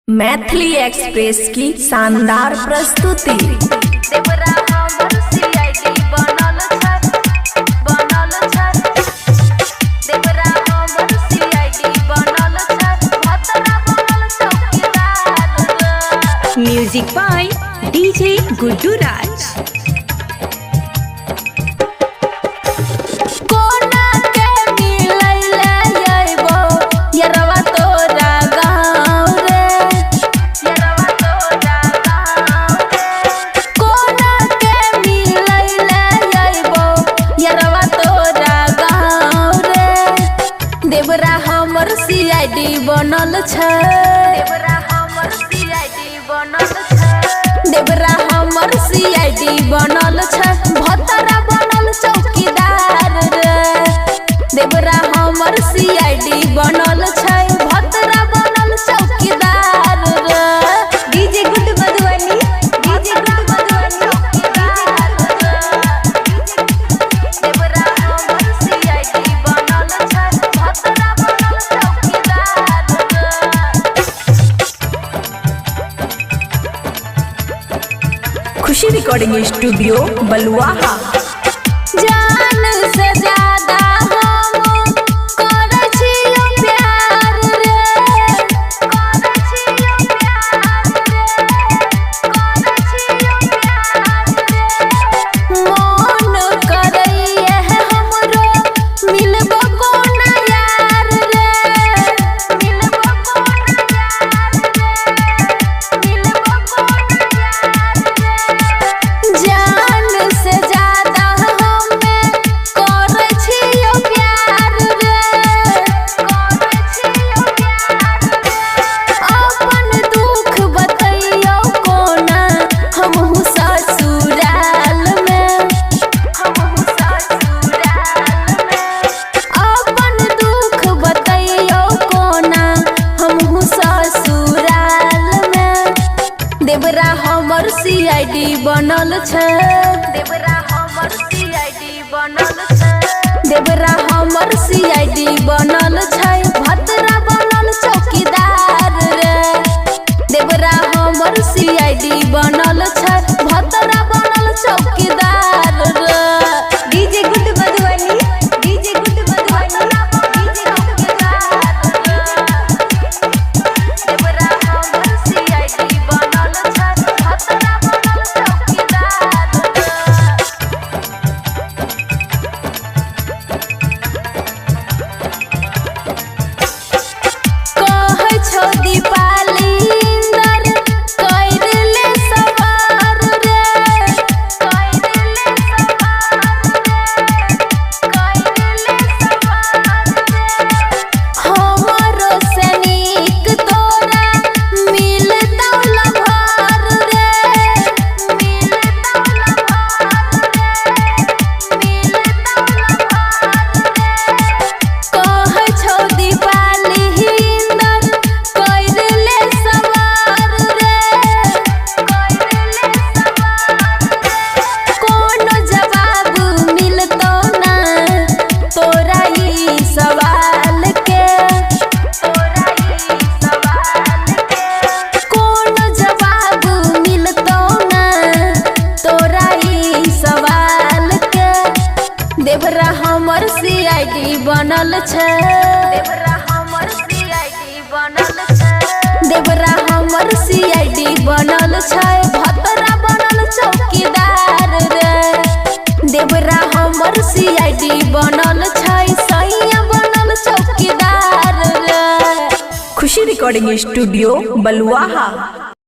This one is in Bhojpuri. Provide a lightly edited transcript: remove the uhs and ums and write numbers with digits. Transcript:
मैथिली एक्सप्रेस की शानदार प्रस्तुति। म्यूजिक बाय डीजे गुड्डू राज। देवरा हमर सीआईडी बनल छै, देवरा हमर सीआईडी बनल छै, देवरा हमर सीआईडी बनल छै, भतरा बनल चौकीदार रे। देवरा हमर सीआईडी बनल छै, भतरा बनल चौकीदार रे। DJ Guddu Madhubani, DJ Guddu Madhubani. देवरा हमर सीआईडी बनल छै, भतरा बनल चौकीदार रे। खुशी रिकॉर्डिंग स्टूडियो बलुआहा। जान से ज्यादा हम करै छियो प्यार रे, करै छियो प्यार रे, करै छियो प्यार रे। मन करैए हमरो मिलबो कोना यार रे, मिलबो कोना यार रे, मिलबो कोना यार रे। जान से ज्यादा हमें करै छियो प्यार रे, करै छियो प्यार रे। अपन दुख बतैयो कोना हमहु ससुराल में, हमहु ससुराल में। अपन दुख बतैयो कोना हमहु ससुराल में। देवरा हमर सीआईडी बनल छै, देवरा हमर सीआईडी बनल छै, देवरा हमर सीआईडी बनल छै, भतरा बनल चौकीदार रे। देवरा हमर सीआईडी बनल छै, भतरा बनल चौकीदार रे। DJ Guddu Madhubani, DJ Guddu Madhubani. देवरा हमर सीआईडी बनल छै, भतरा बनल चौकीदार रे। कहै छौ दीपाली इंदर कैर ले सवार रे, कैर ले सवार रे, कैर ले सवार रे। हमरो से नीक तोरा मिलतौ लभार रे, मिलतौ लभार रे, मिलतौ लभार रे। कहै छौ दीपाली इंदर कैर ले सवार रे, कैर ले सवार रे। कोनो जवाब मिलतौ ना तोरा ई सवाल के, तोरा ई सवाल के। कोनो जवाब मिलतौ ना तोरा ई सवाल के। देवरा हमर सीआईडी बनल छै, देवरा हमर सीआईडी बनल छै, देवरा हमर सीआईडी बनल छै, भतरा बनल चौकीदार रे। देवरा हमर सीआईडी बनल छै, सैया बनल चौकीदार रे। खुशी रिकॉर्डिंग स्टूडियो बलुआहा।